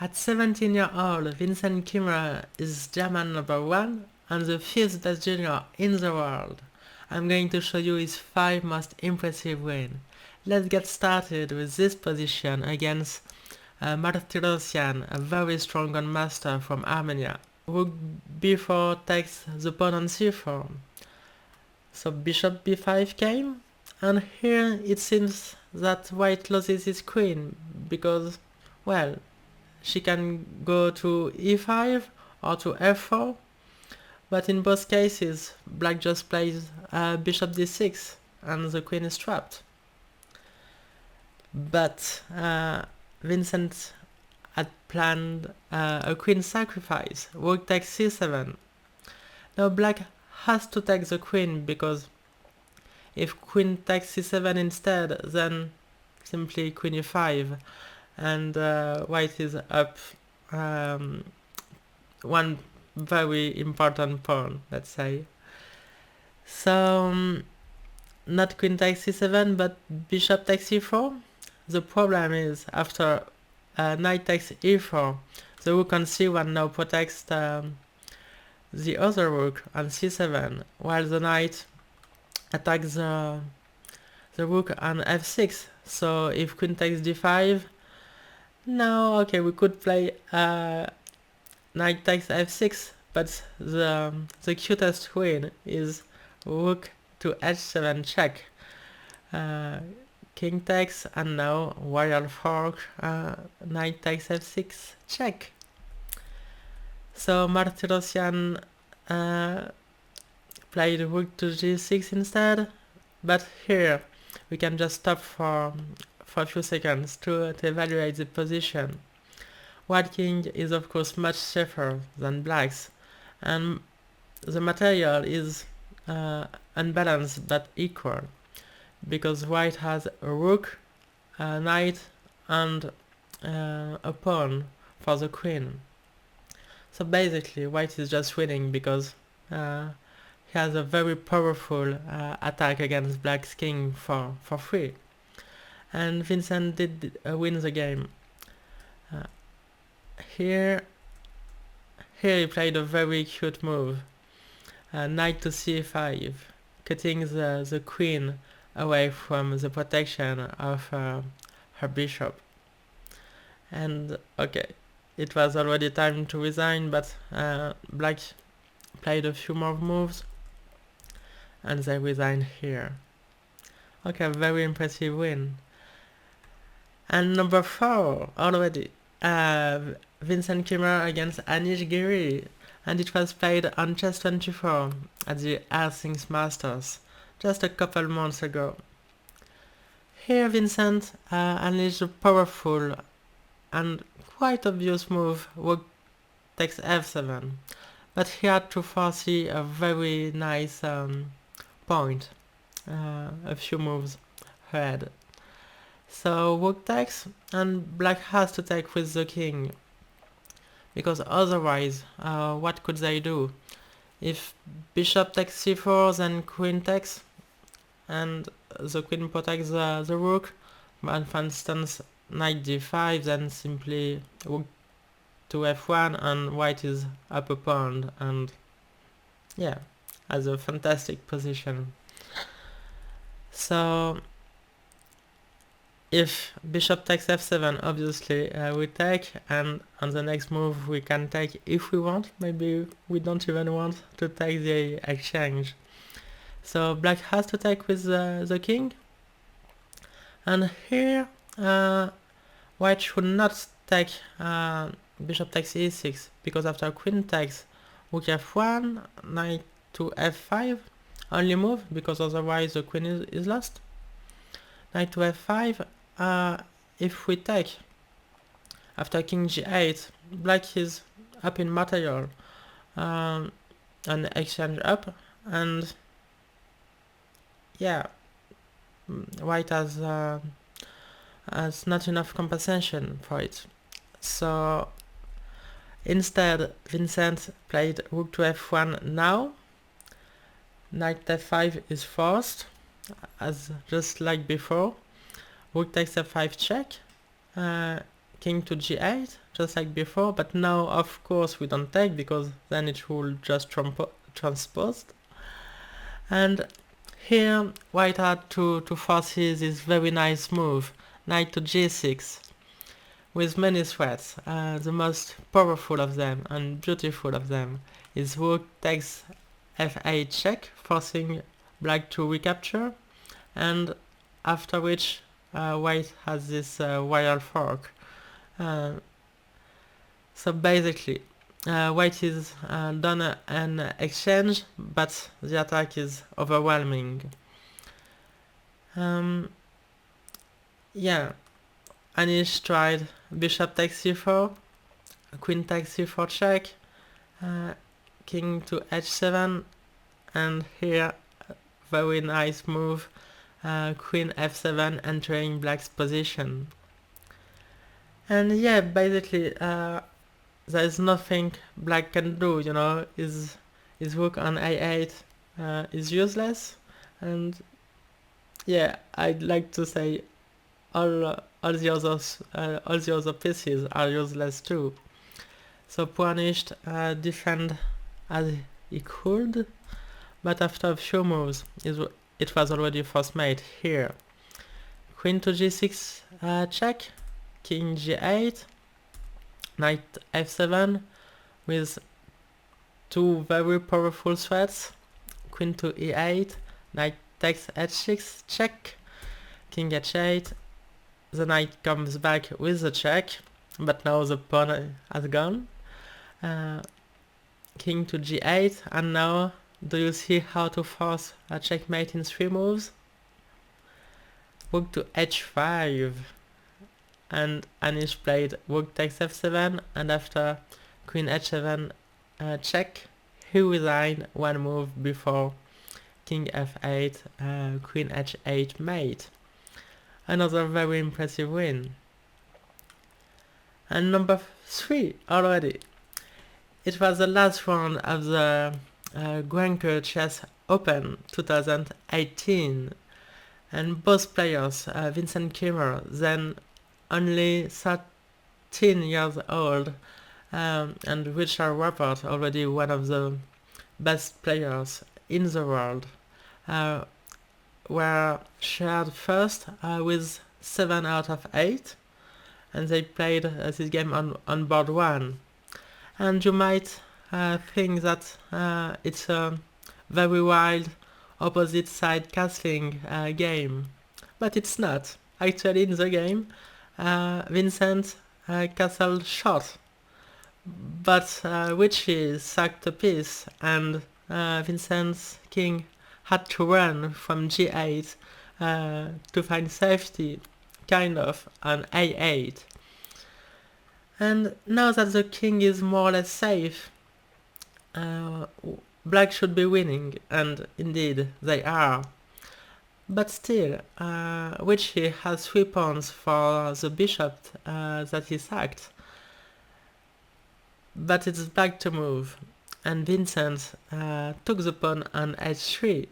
At 17 years old, Vincent Keymer is German #1 and the 5th best junior in the world. I'm going to show you his 5 most impressive wins. Let's get started with this position against Martirosyan, a very strong grandmaster from Armenia. Rook b4 takes the pawn on c4. So bishop b5 came, and here it seems that white loses his queen because, well, she can go to e5 or to f4, but in both cases black just plays bishop d6 and the queen is trapped. But Vincent had planned a queen sacrifice. Rook takes c7. Now black has to take the queen, because if queen takes c7 instead, then simply queen e5, and white is up one very important pawn, let's say. So not queen takes c7, but bishop takes e4. The problem is, after knight takes e4, the rook on c1 now protects the other rook on c7, while the knight attacks the rook on f6. So if queen takes d5, now okay, we could play knight takes f6, but the cutest win is rook to h7 check. King takes, and now royal fork, knight takes f6 check. So Martirosyan played rook to g6 instead, but here we can just stop for a few seconds to evaluate the position. White king is of course much safer than black's, and the material is unbalanced but equal, because white has a rook, a knight, and a pawn for the queen. So basically white is just winning because he has a very powerful attack against black's king for free. And Vincent did win the game. Here he played a very cute move, knight to c5, cutting the queen away from the protection of her bishop. And okay, it was already time to resign, but black played a few more moves and they resigned here. Okay, very impressive win. And number 4 already, Vincent Keymer against Keymer-Giri, and it was played on Chess24 at the Helsinki Masters just a couple months ago. Here Vincent unleashed a powerful and quite obvious move, rook takes f7, but he had to foresee a very nice point a few moves ahead. So rook takes, and black has to take with the king, because otherwise what could they do? If bishop takes c4, then queen takes, and the queen protects the rook, but for instance knight d5, then simply rook to f1 and white is up a pawn, and yeah, has a fantastic position. So if bishop takes f7, obviously we take, and on the next move we can take if we want. Maybe we don't even want to take the exchange. So black has to take with the king, and here white should not take bishop takes e6, because after queen takes, rook f1, knight to f5, only move, because otherwise the queen is lost. Knight to f5, if we take, after king g8, black is up in material, an exchange up, and yeah, white has not enough compensation for it. So instead Vincent played rook to f1 now, knight f5 is forced, as just like before, rook takes f5 check, king to g8, just like before, but now of course we don't take, because then it will just transpose. And here white had to forces this very nice move, knight to g6, with many threats. The most powerful of them and beautiful of them is rook takes f8 check, forcing black to recapture, and after which white has this royal fork. So basically, white is done an exchange, but the attack is overwhelming. Yeah, Anish tried bishop takes c4, queen takes c4 check, king to h7, and here very nice move, queen f7 entering black's position. And yeah, basically there's nothing black can do, you know. His rook on a8 is useless, and yeah, I'd like to say all the other pieces are useless too. So punished defend as he could, but after a few moves it was already force mate here. Queen to g6 check, king g8, knight f7 with two very powerful threats, queen to e8, knight takes h6 check, king h8, the knight comes back with the check, but now the pawn has gone, king to g8, and now do you see how to force a checkmate in 3 moves? Rook to h5, and Anish played rook takes f7, and after queen h7 check, he resigned 1 move before king f8, queen h8 mate. Another very impressive win. And number 3 already. It was the last round of the Grenke Chess Open 2018, and both players, Vincent Keymer, then only 13 years old, and Richard Rapport, already one of the best players in the world, were shared first with 7 out of 8, and they played this game on board 1. And you might think that it's a very wild opposite side castling game, but it's not. Actually, in the game, Vincent castled short, but Richie sacked a piece, and Vincent's king had to run from g8 to find safety, kind of, on a8. And now that the king is more or less safe, black should be winning, and indeed they are. But still, Richie has 3 pawns for the bishop that he sacked. But it's back to move, and Vincent took the pawn on h3.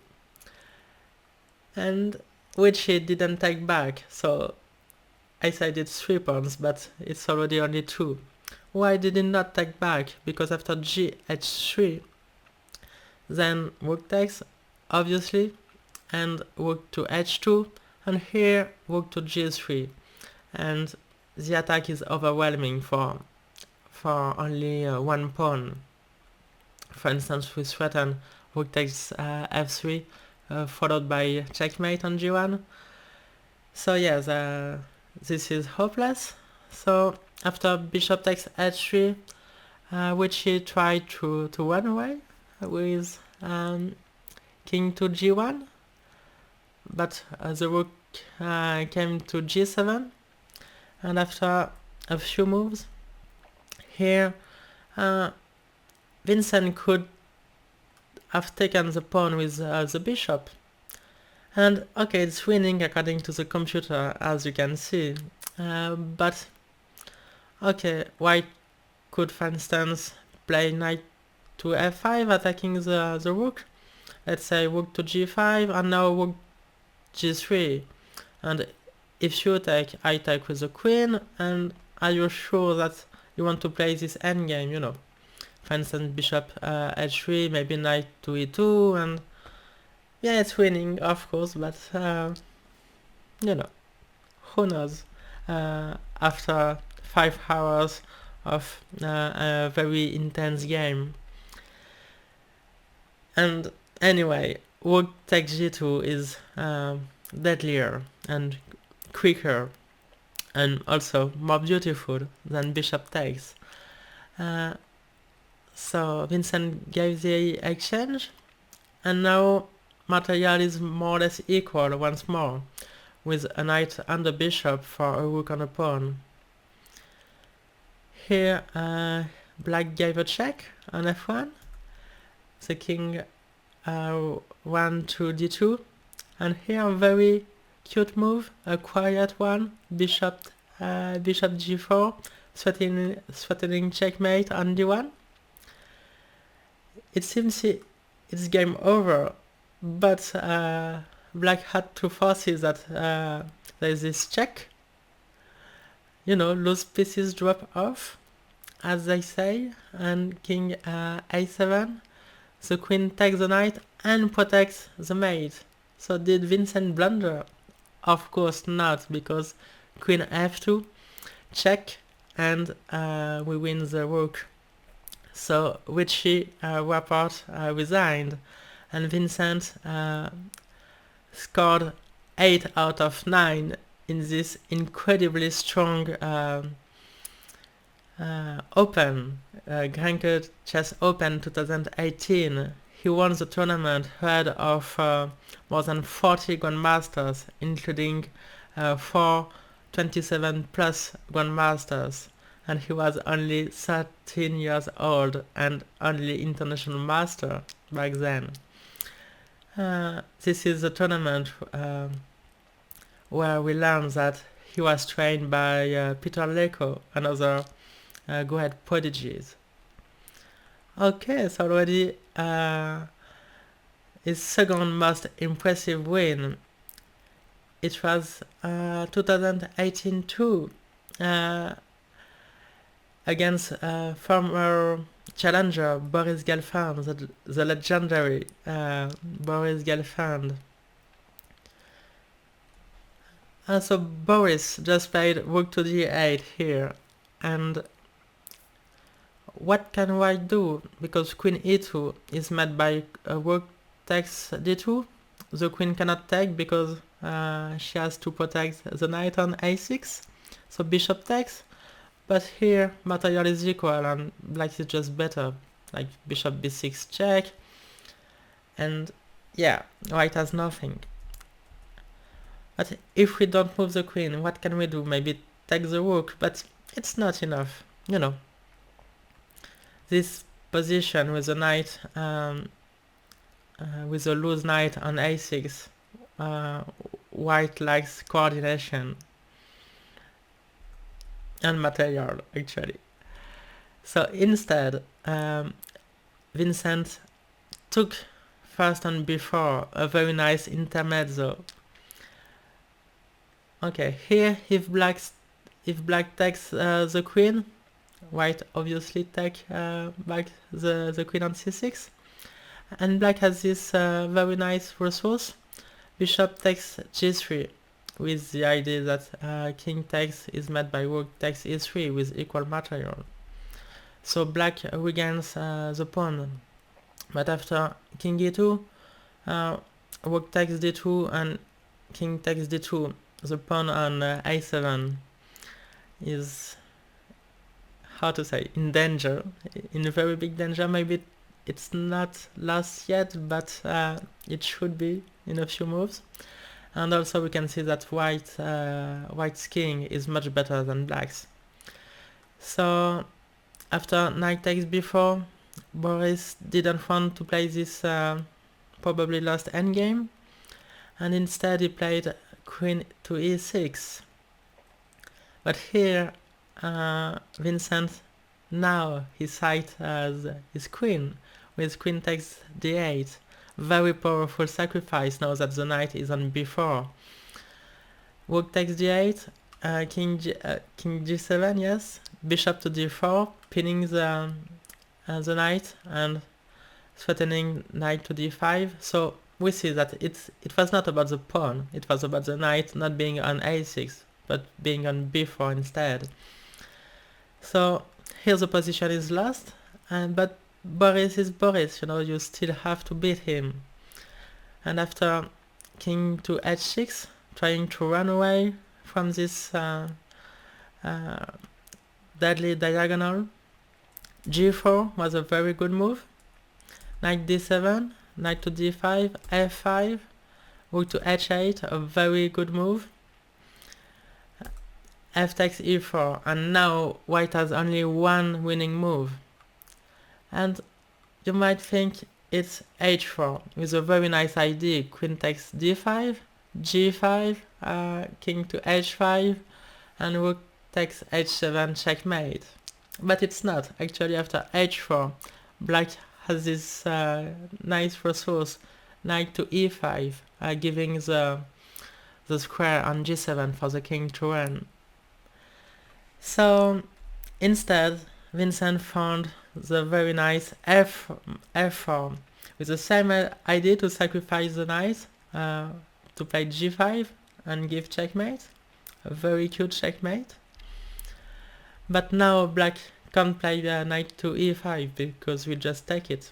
And Richie didn't take back, so I said it's 3 pawns, but it's already only 2. Why did he not take back? Because after h3, then rook takes, obviously, and rook to h2, and here rook to g3, and the attack is overwhelming for only 1 pawn. For instance, we threaten rook takes f3, followed by checkmate on g1. So yeah, this is hopeless. So after bishop takes h3, which he tried to run away with king to g1, but the rook came to g7, and after a few moves here, Vincent could have taken the pawn with the bishop, and okay, it's winning according to the computer, as you can see, but okay, white could, for instance, play knight to f5, attacking the rook. Let's say rook to g5, and now rook g3, and if you take, I take with the queen, and are you sure that you want to play this endgame, you know. For instance, bishop h3, maybe knight to e2, and yeah, it's winning, of course, but you know, who knows? After 5 hours of a very intense game. And anyway, rook takes g2 is deadlier and quicker, and also more beautiful than bishop takes. So Vincent gave the exchange, and now material is more or less equal once more, with a knight and a bishop for a rook and a pawn. Here black gave a check on f1, the king ran to d2, and here a very cute move, a quiet one, bishop g4, threatening checkmate on d1. It seems it's game over, but black had to foresee that there's this check. You know, loose pieces drop off, as they say, and king a7. The queen takes the knight and protects the mate. So did Vincent blunder? Of course not, because queen f2, check, and we win the rook. So Richie Rapport resigned, and Vincent scored 8 out of 9 in this incredibly strong Open, Grenke Chess Open 2018. He won the tournament ahead of more than 40 grandmasters, including 4 27 plus grandmasters, and he was only 13 years old and only international master back then. This is a tournament where we learn that he was trained by Peter Leko and other go-ahead prodigies. Okay, it's already his second most impressive win. It was 2018 too, against former challenger Boris Gelfand, the legendary Boris Gelfand. So Boris just played rook to d8 here, and what can white do? Because queen e2 is met by rook takes d2, the queen cannot take because she has to protect the knight on a6, so bishop takes, but here material is equal and black is just better, like bishop b6 check, and yeah, white has nothing. But if we don't move the queen, what can we do? Maybe take the rook, but it's not enough, you know. This position with a knight, with a loose knight on a6, white lacks coordination and material, actually. So instead, Vincent took first on b4, a very nice intermezzo. Okay, here if black takes the queen, white obviously take back the queen on c6, and black has this very nice resource, bishop takes g3, with the idea that king takes is met by rook takes e3 with equal material. So black regains the pawn, but after king e2, rook takes d2 and king takes d2, the pawn on a7 is, how to say, in danger, in very big danger. Maybe it's not lost yet, but it should be in a few moves. And also we can see that white's king is much better than black's. So after knight takes b4, Boris didn't want to play this probably lost endgame, and instead he played queen to e6. But here Vincent, now he sight as his queen, with queen takes d8. Very powerful sacrifice now that the knight is on b4. Rook takes d8, King G7, yes. Bishop to D4, pinning the knight and threatening knight to D5. So we see that it was not about the pawn, it was about the knight not being on A6, but being on B4 instead. So here the position is lost, but Boris is Boris, you still have to beat him. And after king to H6, trying to run away from this deadly diagonal, G4 was a very good move. Knight D7, knight to D5, F5, rook to H8, a very good move. F takes E4, and now white has only one winning move. And you might think it's H4 with a very nice idea. Queen takes D5, G5, king to H5, and rook takes H7 checkmate. But it's not. Actually, after H4, black has this nice resource, knight to E5, giving the square on G7 for the king to run. So instead, Vincent found the very nice F4 with the same idea to sacrifice the knight, to play G5 and give checkmate, a very cute checkmate. But now black can't play knight to E5 because we just take it.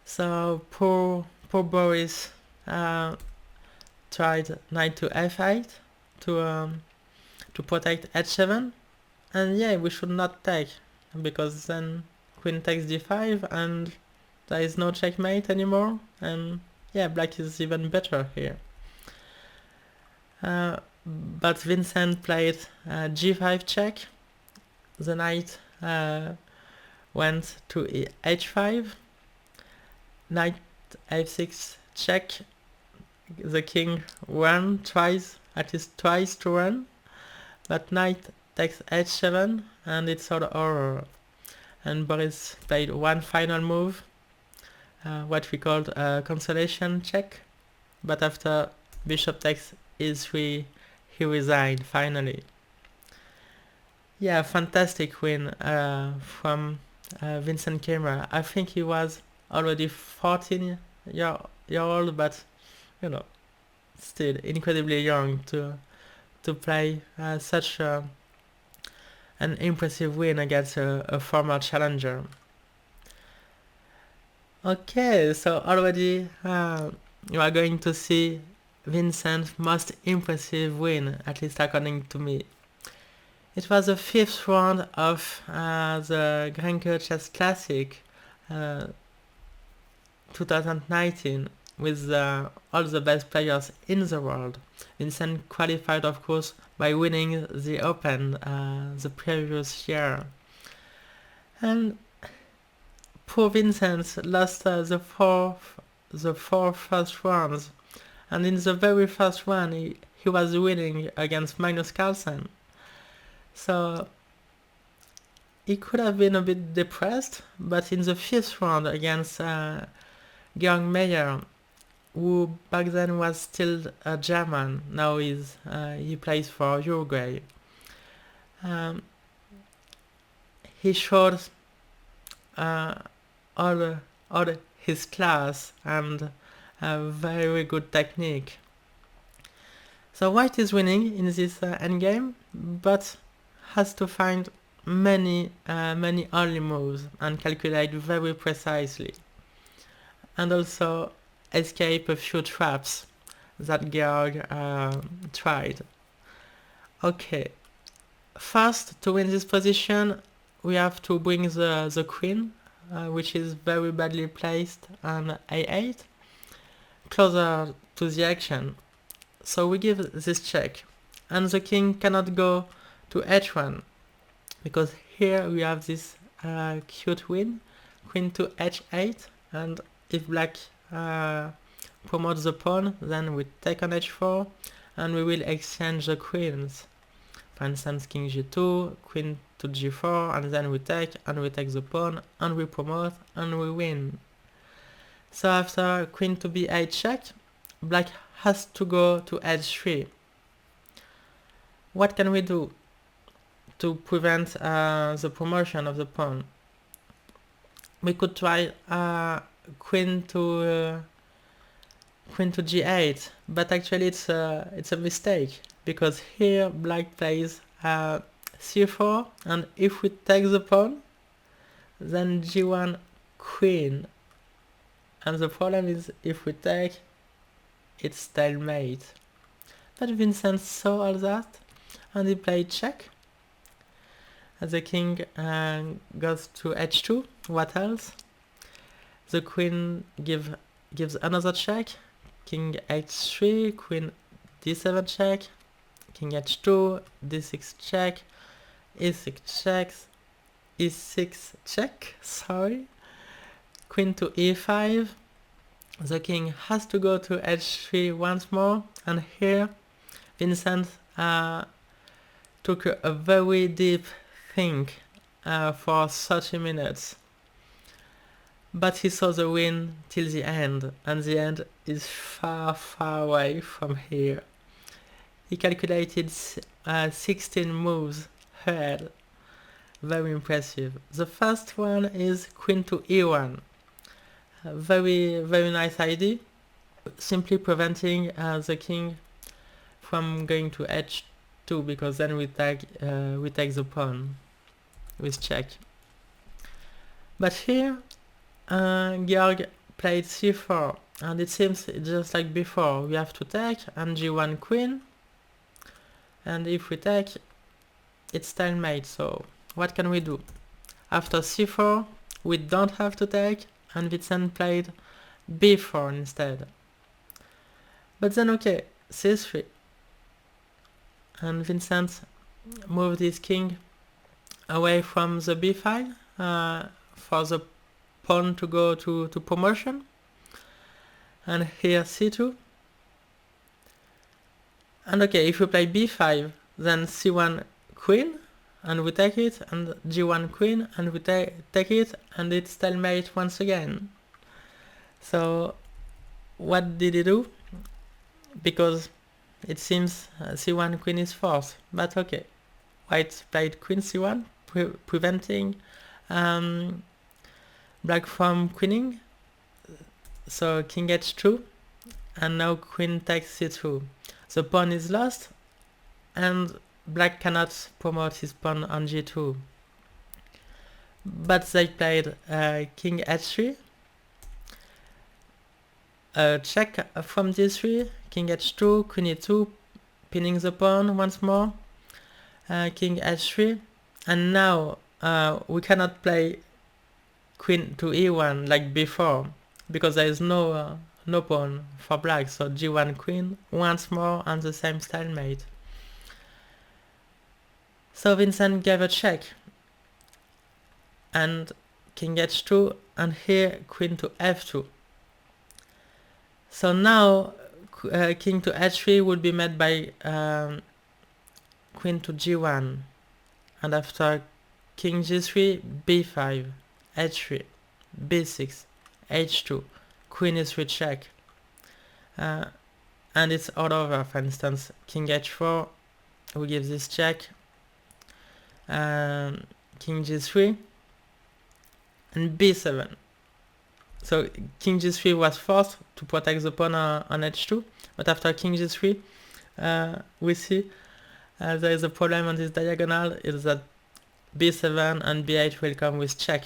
So poor Boris tried knight to F8 to protect H7, and yeah, we should not take, because then queen takes D5 and there is no checkmate anymore, and yeah, black is even better here. But Vincent played G5 check, the knight went to H5, knight F6 check, the king at least twice to run, but knight takes H7 and it's all over. And Boris played one final move, what we called a consolation check, but after bishop takes E3 he resigned finally. Yeah, fantastic win from Vincent Keymer. I think he was already 14 year old, but still incredibly young to play such an impressive win against a former challenger. Okay, so already you are going to see Vincent's most impressive win, at least according to me. It was the 5th round of the Grenke Chess Classic 2019 with all the best players in the world. Vincent qualified, of course, by winning the Open the previous year. And poor Vincent lost the four first rounds, and in the very first one he was winning against Magnus Carlsen. So he could have been a bit depressed, but in the 5th round against Keymer-Meier, who back then was still a German, now he plays for Uruguay, he showed all his class and a very good technique. So white is winning in this endgame, but has to find many early moves and calculate very precisely, and also escape a few traps that Georg tried. Okay, first, to win this position we have to bring the queen, which is very badly placed on A8, closer to the action. So we give this check, and the king cannot go to H1, because here we have this cute win, queen to H8, and if black promotes the pawn, then we take on H4, and we will exchange the queens. For instance, king G2, queen to G4, and then we take the pawn, and we promote, and we win. So after queen to B8 check, black has to go to H3. what can we do to prevent the promotion of the pawn? We could try queen to g8, but actually it's a mistake, because here black plays c4, and if we take the pawn, then g1 queen, and the problem is if we take, it's stalemate. But Vincent saw all that, and he played check. The king goes to h2. What else? The queen gives another check. King h3, queen d7 check, king h2, d6 check, e6 checks, e6 check, sorry, queen to e5. The king has to go to h3 once more, and here Vincent took a very deep think for 30 minutes. But he saw the win till the end, and the end is far, far away from here. He calculated 16 moves ahead. Very impressive. The first one is queen to e1. Very, very nice idea. Simply preventing the king from going to h2, because then we take the pawn with check. But here Georg played c4, and it seems just like before. We have to take, and g1 queen, and if we take, it's stalemate. So what can we do? After c4 we don't have to take, and Vincent played b4 instead. But then okay, c3, and Vincent moved his king away from the b file for the pawn to go to promotion, and here c2, and okay, if we play b5, then c1 queen, and we take it, and g1 queen, and we take it, and it's stalemate once again. So what did he do? Because it seems c1 queen is forced, but okay, white played queen c1, preventing black from queening. So king h2, and now queen takes c2. The pawn is lost, and black cannot promote his pawn on g2. But they played king h3, check from d3, king h2, queen e2, pinning the pawn once more, king h3, and now we cannot play queen to e1 like before, because there is no pawn for black, so g1 queen once more on the same stalemate. So Vincent gave a check, and king h2, and here queen to f2. So now king to h3 would be met by queen to g1, and after king g3, b5, h3, b6, h2, queen e3 check, and it's all over. For instance, king h4, we give this check, king g3, and b7. So king g3 was forced to protect the pawn on h2, but after king g3, we see there is a problem on this diagonal, is that b7 and b8 will come with check,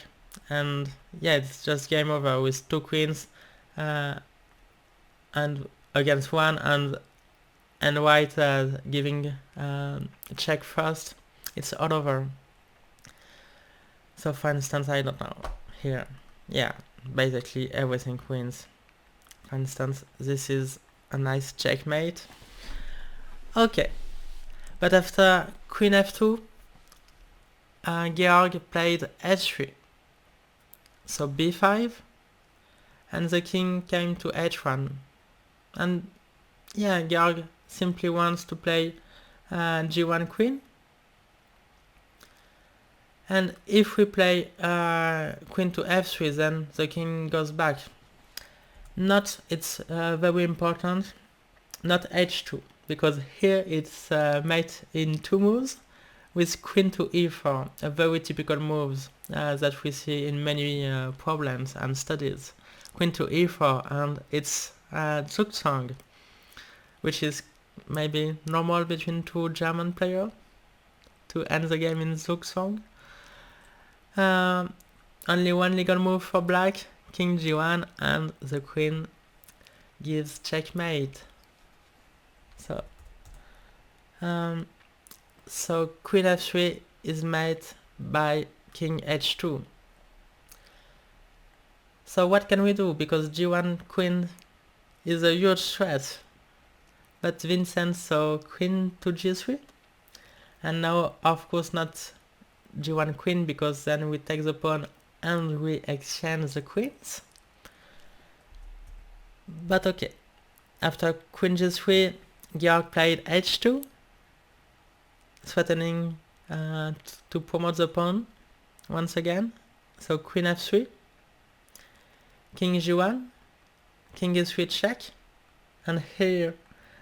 and yeah, it's just game over with two queens and against one, and white giving check first. It's all over. So for instance, I don't know, here, yeah, basically everything wins. For instance, this is a nice checkmate. Okay, but after queen f2, Georg played h3, so b5, and the king came to h1, and yeah, Georg simply wants to play g1 queen, and if we play queen to f3, then the king goes back. Not, it's very important, not h2, because here it's mate in 2 moves with queen to e4, a very typical move that we see in many problems and studies. Queen to e4, and it's Zugzwang, which is maybe normal between 2 German players to end the game in Zugzwang. Only one legal move for black, king g1, and the queen gives checkmate. So queen f3 is made by king h2. So what can we do? Because g1 queen is a huge threat. But Vincent saw queen to g3. And now, of course, not g1 queen, because then we take the pawn and we exchange the queens. But okay, after queen g3, Georg played h2, threatening to promote the pawn once again. So queen f3, king g1, king e3 check, and here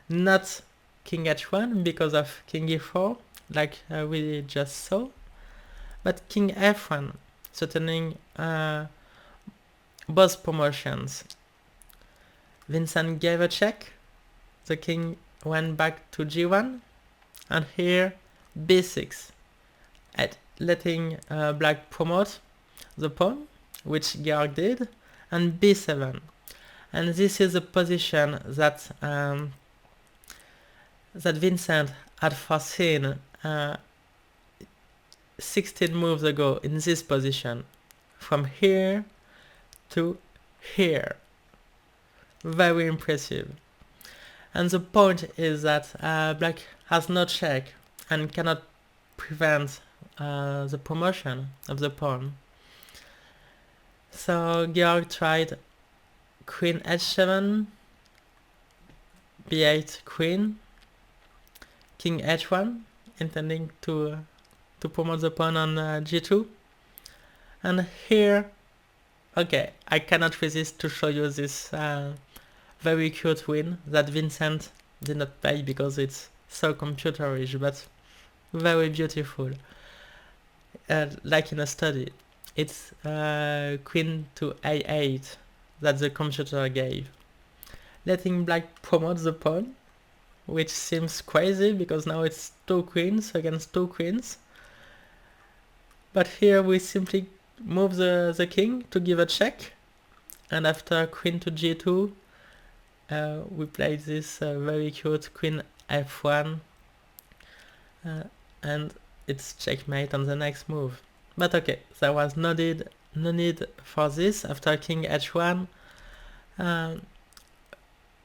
not king h1 because of king e4, like we just saw, but king f1, threatening both promotions. Vincent gave a check, the king went back to g1, and here b6, letting black promote the pawn, which Georg did, and b7. And this is a position that that Vincent had foreseen 16 moves ago in this position, from here to here. Very impressive. And the point is that black has no check and cannot prevent the promotion of the pawn. So Georg tried queen h7, b8 queen, king h1, intending to promote the pawn on g2. And here, okay, I cannot resist to show you this very cute win that Vincent did not play because it's so computerish, but very beautiful. Like in a study, it's queen to a8 that the computer gave, letting black promote the pawn, which seems crazy because now it's 2 queens against 2 queens. But here we simply move the king to give a check, and after queen to g2, we play this very cute queen f1, and it's checkmate on the next move. But okay, there was no need for this. After king h1,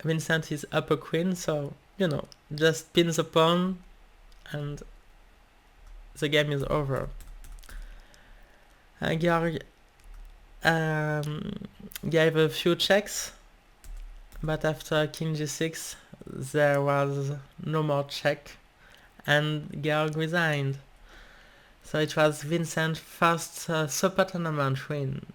Vincent is up a queen, so you know, just pin the pawn and the game is over. Georg gave a few checks, but after king g6 there was no more check and Georg resigned. So it was Vincent's first Super Tournament win.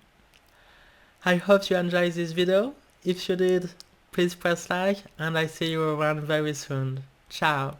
I hope you enjoyed this video. If you did, please press like, and I see you around very soon. Ciao!